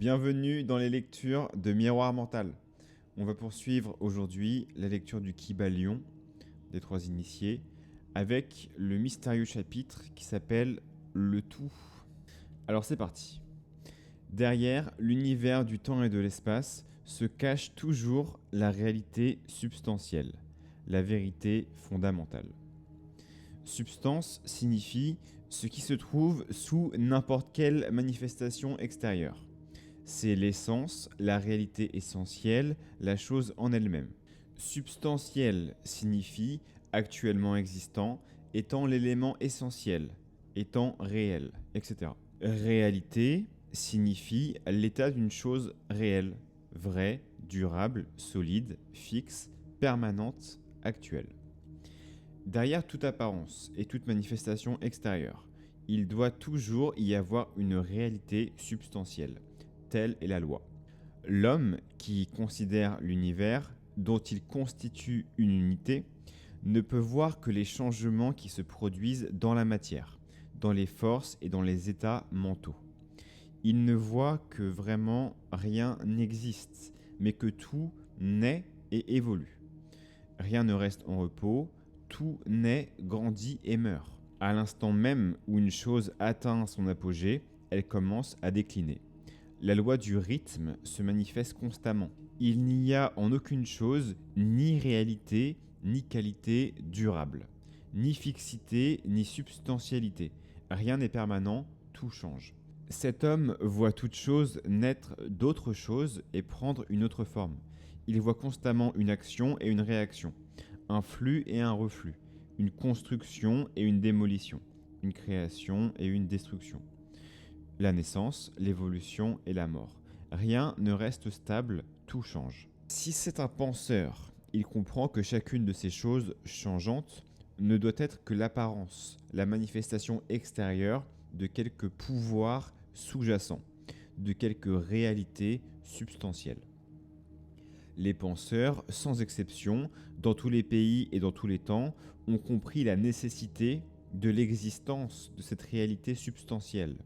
Bienvenue dans les lectures de Miroir Mental. On va poursuivre aujourd'hui la lecture du Kybalion des Trois Initiés avec le mystérieux chapitre qui s'appelle Le Tout. Alors c'est parti. Derrière l'univers du temps et de l'espace se cache toujours la réalité substantielle, la vérité fondamentale. Substance signifie ce qui se trouve sous n'importe quelle manifestation extérieure. C'est l'essence, la réalité essentielle, la chose en elle-même. Substantiel signifie actuellement existant, étant l'élément essentiel, étant réel, etc. Réalité signifie l'état d'une chose réelle, vraie, durable, solide, fixe, permanente, actuelle. Derrière toute apparence et toute manifestation extérieure, il doit toujours y avoir une réalité substantielle. Telle est la loi. L'homme qui considère l'univers, dont il constitue une unité, ne peut voir que les changements qui se produisent dans la matière, dans les forces et dans les états mentaux. Il ne voit que vraiment rien n'existe, mais que tout naît et évolue. Rien ne reste en repos, tout naît, grandit et meurt. À l'instant même où une chose atteint son apogée, elle commence à décliner. La loi du rythme se manifeste constamment. Il n'y a en aucune chose ni réalité, ni qualité durable, ni fixité, ni substantialité. Rien n'est permanent, tout change. Cet homme voit toute chose naître d'autre chose et prendre une autre forme. Il voit constamment une action et une réaction, un flux et un reflux, une construction et une démolition, une création et une destruction. La naissance, l'évolution et la mort. Rien ne reste stable, tout change. Si c'est un penseur, il comprend que chacune de ces choses changeantes ne doit être que l'apparence, la manifestation extérieure de quelque pouvoir sous-jacent, de quelque réalité substantielle. Les penseurs, sans exception, dans tous les pays et dans tous les temps, ont compris la nécessité de l'existence de cette réalité substantielle.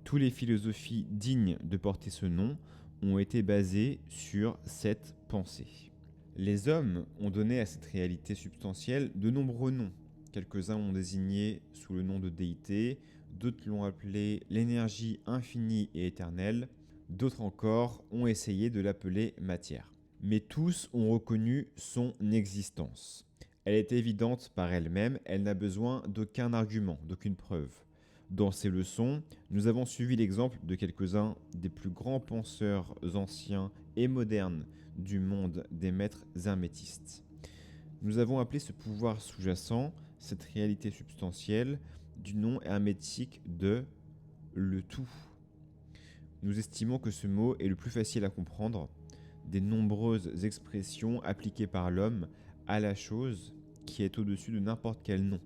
Toutes les philosophies dignes de porter ce nom ont été basées sur cette pensée. Les hommes ont donné à cette réalité substantielle de nombreux noms. Quelques-uns l'ont désigné sous le nom de déité, d'autres l'ont appelé l'énergie infinie et éternelle, d'autres encore ont essayé de l'appeler matière. Mais tous ont reconnu son existence. Elle est évidente par elle-même, elle n'a besoin d'aucun argument, d'aucune preuve. Dans ces leçons, nous avons suivi l'exemple de quelques-uns des plus grands penseurs anciens et modernes du monde des maîtres hermétistes. Nous avons appelé ce pouvoir sous-jacent, cette réalité substantielle, du nom hermétique de « le tout ». Nous estimons que ce mot est le plus facile à comprendre des nombreuses expressions appliquées par l'homme à la chose qui est au-dessus de n'importe quel nom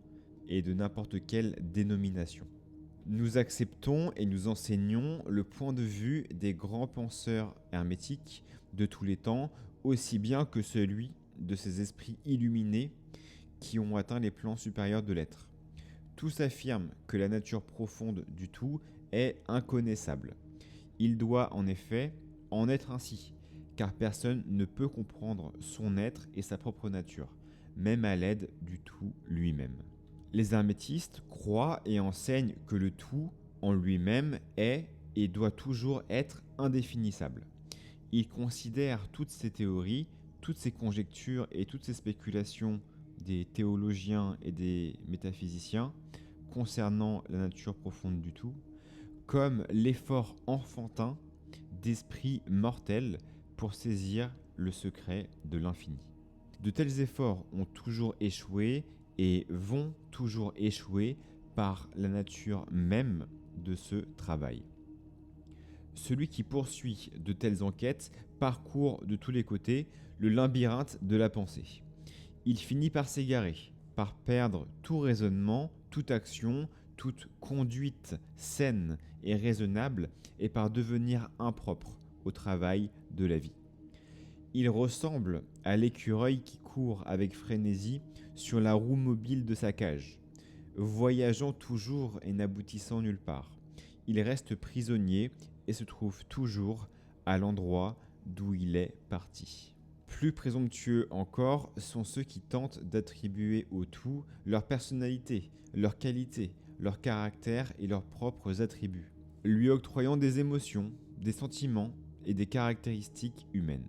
et de n'importe quelle dénomination. Nous acceptons et nous enseignons le point de vue des grands penseurs hermétiques de tous les temps, aussi bien que celui de ces esprits illuminés qui ont atteint les plans supérieurs de l'être. Tous affirment que la nature profonde du tout est inconnaissable. Il doit en effet en être ainsi, car personne ne peut comprendre son être et sa propre nature, même à l'aide du tout lui-même. Les hermétistes croient et enseignent que le tout en lui-même est et doit toujours être indéfinissable. Ils considèrent toutes ces théories, toutes ces conjectures et toutes ces spéculations des théologiens et des métaphysiciens concernant la nature profonde du tout comme l'effort enfantin d'esprits mortels pour saisir le secret de l'infini. De tels efforts ont toujours échoué et vont toujours échouer par la nature même de ce travail. Celui qui poursuit de telles enquêtes parcourt de tous les côtés le labyrinthe de la pensée. Il finit par s'égarer, par perdre tout raisonnement, toute action, toute conduite saine et raisonnable et par devenir impropre au travail de la vie. Il ressemble à l'écureuil qui court avec frénésie sur la roue mobile de sa cage, voyageant toujours et n'aboutissant nulle part. Il reste prisonnier et se trouve toujours à l'endroit d'où il est parti. Plus présomptueux encore sont ceux qui tentent d'attribuer au tout leur personnalité, leur qualité, leur caractère et leurs propres attributs, lui octroyant des émotions, des sentiments et des caractéristiques humaines,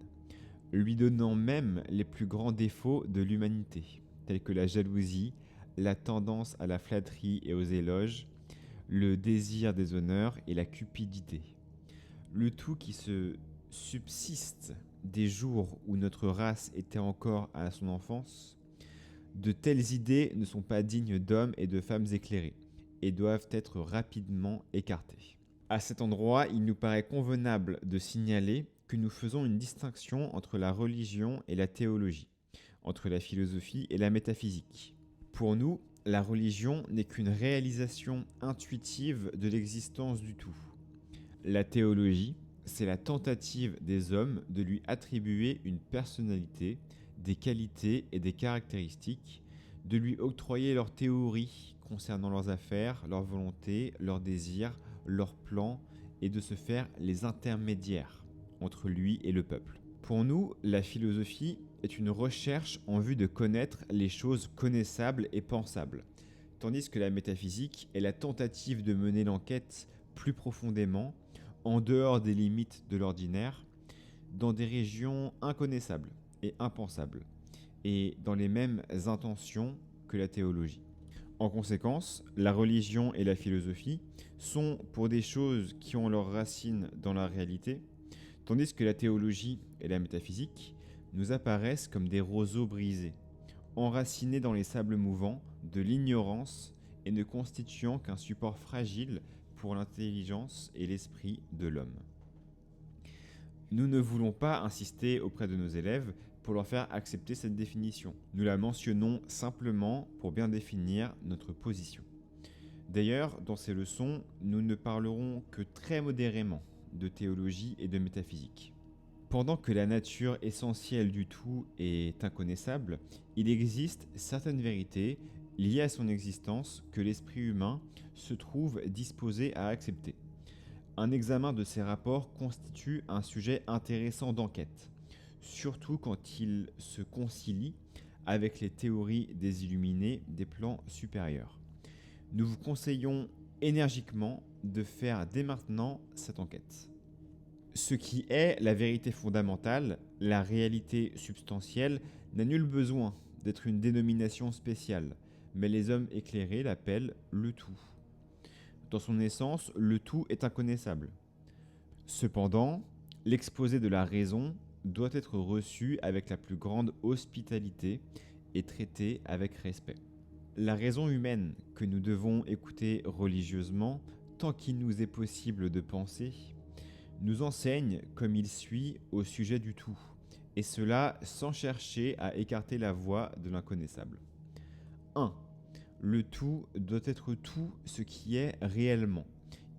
lui donnant même les plus grands défauts de l'humanité, tels que la jalousie, la tendance à la flatterie et aux éloges, le désir des honneurs et la cupidité. Le tout qui se subsiste des jours où notre race était encore à son enfance. De telles idées ne sont pas dignes d'hommes et de femmes éclairés et doivent être rapidement écartées. À cet endroit, il nous paraît convenable de signaler que nous faisons une distinction entre la religion et la théologie, entre la philosophie et la métaphysique. Pour nous, la religion n'est qu'une réalisation intuitive de l'existence du tout. La théologie, c'est la tentative des hommes de lui attribuer une personnalité, des qualités et des caractéristiques, de lui octroyer leurs théories concernant leurs affaires, leurs volontés, leurs désirs, leurs plans, et de se faire les intermédiaires entre lui et le peuple. Pour nous, la philosophie est une recherche en vue de connaître les choses connaissables et pensables, tandis que la métaphysique est la tentative de mener l'enquête plus profondément, en dehors des limites de l'ordinaire, dans des régions inconnaissables et impensables, et dans les mêmes intentions que la théologie. En conséquence, la religion et la philosophie sont pour des choses qui ont leurs racines dans la réalité, tandis que la théologie et la métaphysique nous apparaissent comme des roseaux brisés, enracinés dans les sables mouvants de l'ignorance et ne constituant qu'un support fragile pour l'intelligence et l'esprit de l'homme. Nous ne voulons pas insister auprès de nos élèves pour leur faire accepter cette définition. Nous la mentionnons simplement pour bien définir notre position. D'ailleurs, dans ces leçons, nous ne parlerons que très modérément de théologie et de métaphysique. Pendant que la nature essentielle du tout est inconnaissable, il existe certaines vérités liées à son existence que l'esprit humain se trouve disposé à accepter. Un examen de ces rapports constitue un sujet intéressant d'enquête, surtout quand il se concilie avec les théories des illuminés des plans supérieurs. Nous vous conseillons énergiquement de faire dès maintenant cette enquête. Ce qui est la vérité fondamentale, la réalité substantielle, n'a nul besoin d'être une dénomination spéciale, mais les hommes éclairés l'appellent le tout. Dans son essence, le tout est inconnaissable. Cependant, l'exposé de la raison doit être reçu avec la plus grande hospitalité et traité avec respect. La raison humaine que nous devons écouter religieusement, tant qu'il nous est possible de penser, nous enseigne comme il suit au sujet du tout, et cela sans chercher à écarter la voie de l'inconnaissable. 1. Le tout doit être tout ce qui est réellement.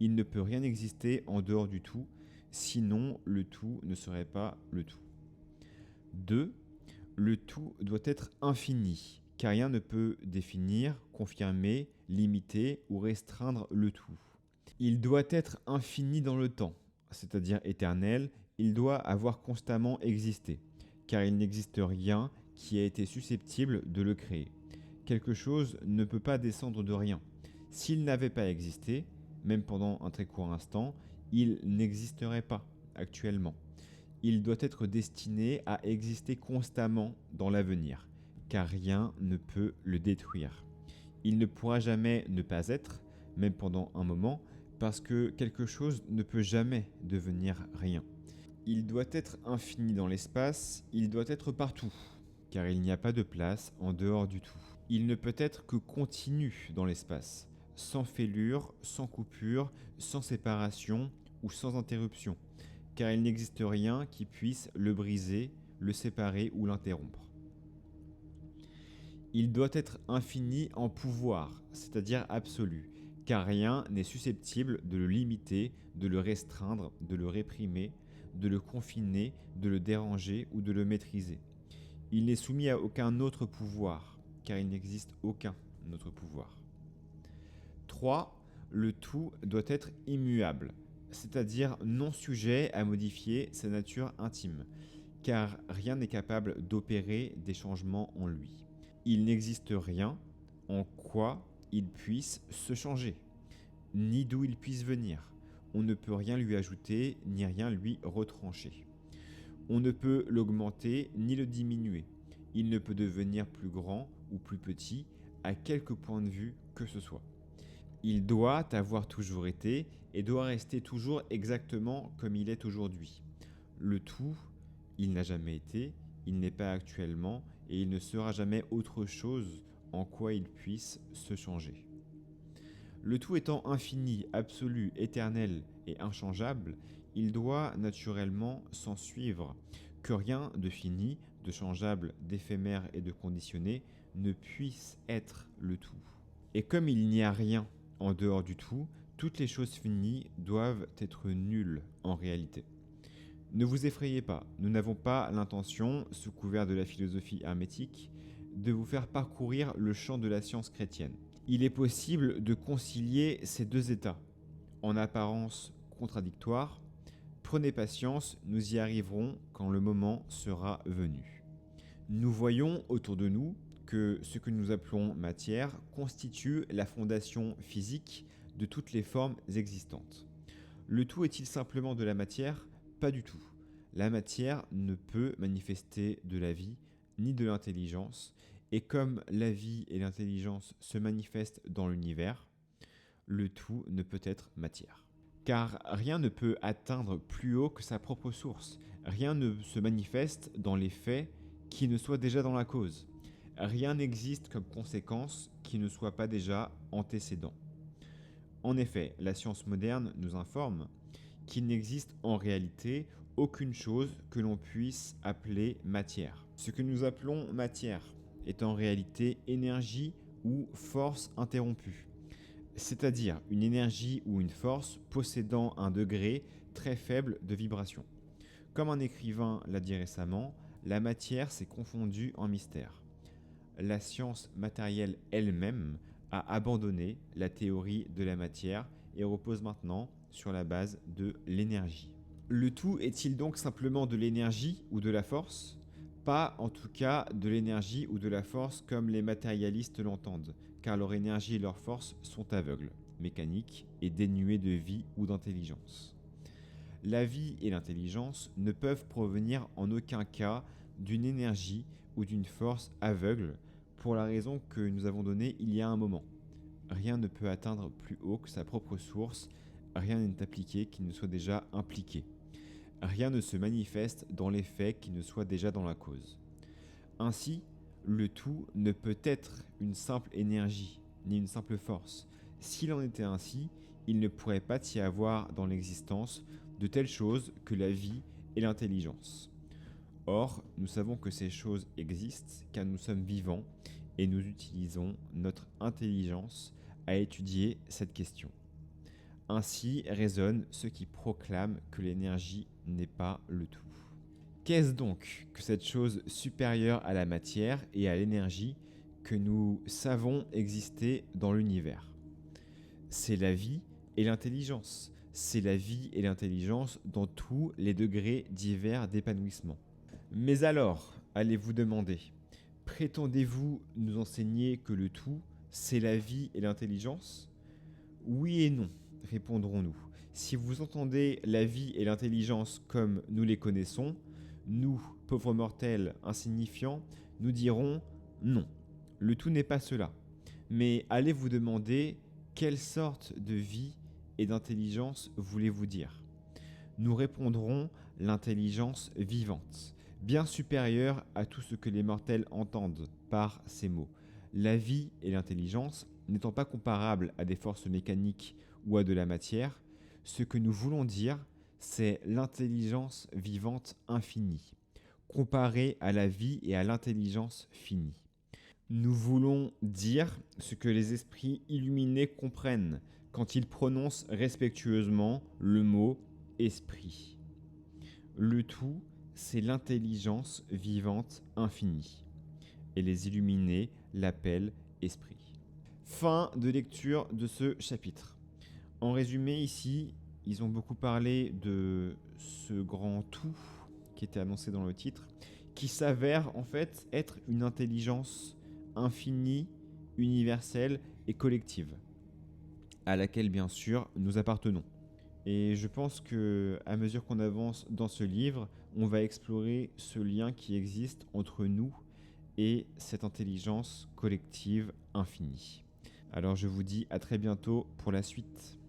Il ne peut rien exister en dehors du tout, sinon le tout ne serait pas le tout. 2. Le tout doit être infini, car rien ne peut définir, confirmer, limiter ou restreindre le tout. Il doit être infini dans le temps, c'est-à-dire éternel, il doit avoir constamment existé, car il n'existe rien qui ait été susceptible de le créer. Quelque chose ne peut pas descendre de rien. S'il n'avait pas existé, même pendant un très court instant, il n'existerait pas actuellement. Il doit être destiné à exister constamment dans l'avenir, car rien ne peut le détruire. Il ne pourra jamais ne pas être, même pendant un moment, parce que quelque chose ne peut jamais devenir rien. Il doit être infini dans l'espace, il doit être partout, car il n'y a pas de place en dehors du tout. Il ne peut être que continu dans l'espace, sans fêlure, sans coupure, sans séparation ou sans interruption, car il n'existe rien qui puisse le briser, le séparer ou l'interrompre. Il doit être infini en pouvoir, c'est-à-dire absolu, car rien n'est susceptible de le limiter, de le restreindre, de le réprimer, de le confiner, de le déranger ou de le maîtriser. Il n'est soumis à aucun autre pouvoir, car il n'existe aucun autre pouvoir. 3. Le tout doit être immuable, c'est-à-dire non sujet à modifier sa nature intime, car rien n'est capable d'opérer des changements en lui. Il n'existe rien en quoi il puisse se changer, ni d'où il puisse venir. On ne peut rien lui ajouter, ni rien lui retrancher. On ne peut l'augmenter, ni le diminuer. Il ne peut devenir plus grand ou plus petit, à quelque point de vue que ce soit. Il doit avoir toujours été et doit rester toujours exactement comme il est aujourd'hui. Le tout, il n'a jamais été, il n'est pas actuellement et il ne sera jamais autre chose en quoi il puisse se changer. Le tout étant infini, absolu, éternel et inchangeable, il doit naturellement s'en suivre que rien de fini, de changeable, d'éphémère et de conditionné ne puisse être le tout. Et comme il n'y a rien en dehors du tout, toutes les choses finies doivent être nulles en réalité. Ne vous effrayez pas, nous n'avons pas l'intention, sous couvert de la philosophie hermétique, de vous faire parcourir le champ de la science chrétienne. Il est possible de concilier ces deux états, en apparence contradictoires. Prenez patience, nous y arriverons quand le moment sera venu. Nous voyons autour de nous que ce que nous appelons matière constitue la fondation physique de toutes les formes existantes. Le tout est-il simplement de la matière ? Pas du tout. La matière ne peut manifester de la vie ni de l'intelligence, et comme la vie et l'intelligence se manifestent dans l'univers, le tout ne peut être matière. Car rien ne peut atteindre plus haut que sa propre source. Rien ne se manifeste dans les faits qui ne soit déjà dans la cause. Rien n'existe comme conséquence qui ne soit pas déjà antécédent. En effet, la science moderne nous informe qu'il n'existe en réalité aucune chose que l'on puisse appeler matière. Ce que nous appelons matière est en réalité énergie ou force interrompue, c'est-à-dire une énergie ou une force possédant un degré très faible de vibration. Comme un écrivain l'a dit récemment, la matière s'est confondue en mystère. La science matérielle elle-même a abandonné la théorie de la matière et repose maintenant sur la base de l'énergie. Le tout est-il donc simplement de l'énergie ou de la force ? Pas en tout cas de l'énergie ou de la force comme les matérialistes l'entendent, car leur énergie et leur force sont aveugles, mécaniques et dénuées de vie ou d'intelligence. La vie et l'intelligence ne peuvent provenir en aucun cas d'une énergie ou d'une force aveugle pour la raison que nous avons donnée il y a un moment. Rien ne peut atteindre plus haut que sa propre source, rien n'est appliqué qui ne soit déjà impliqué. Rien ne se manifeste dans les faits qui ne soit déjà dans la cause. Ainsi, le tout ne peut être une simple énergie, ni une simple force. S'il en était ainsi, il ne pourrait pas y avoir dans l'existence de telles choses que la vie et l'intelligence. Or, nous savons que ces choses existent car nous sommes vivants et nous utilisons notre intelligence à étudier cette question. Ainsi raisonnent ceux qui proclament que l'énergie n'est pas le tout. Qu'est-ce donc que cette chose supérieure à la matière et à l'énergie que nous savons exister dans l'univers ? C'est la vie et l'intelligence. C'est la vie et l'intelligence dans tous les degrés divers d'épanouissement. Mais alors, allez-vous demander, prétendez-vous nous enseigner que le tout, c'est la vie et l'intelligence ? Oui et non, répondrons-nous. Si vous entendez la vie et l'intelligence comme nous les connaissons, nous, pauvres mortels insignifiants, nous dirons non. Le tout n'est pas cela. Mais allez vous demander quelle sorte de vie et d'intelligence voulez-vous dire ? Nous répondrons l'intelligence vivante, bien supérieure à tout ce que les mortels entendent par ces mots. La vie et l'intelligence n'étant pas comparables à des forces mécaniques ou à de la matière, ce que nous voulons dire, c'est l'intelligence vivante infinie, comparée à la vie et à l'intelligence finie. Nous voulons dire ce que les esprits illuminés comprennent quand ils prononcent respectueusement le mot « esprit ». Le tout, c'est l'intelligence vivante infinie, et les illuminés l'appellent esprit. Fin de lecture de ce chapitre. En résumé ici, ils ont beaucoup parlé de ce grand tout qui était annoncé dans le titre, qui s'avère en fait être une intelligence infinie, universelle et collective, à laquelle bien sûr nous appartenons. Et je pense que à mesure qu'on avance dans ce livre, on va explorer ce lien qui existe entre nous et cette intelligence collective infinie. Alors je vous dis à très bientôt pour la suite.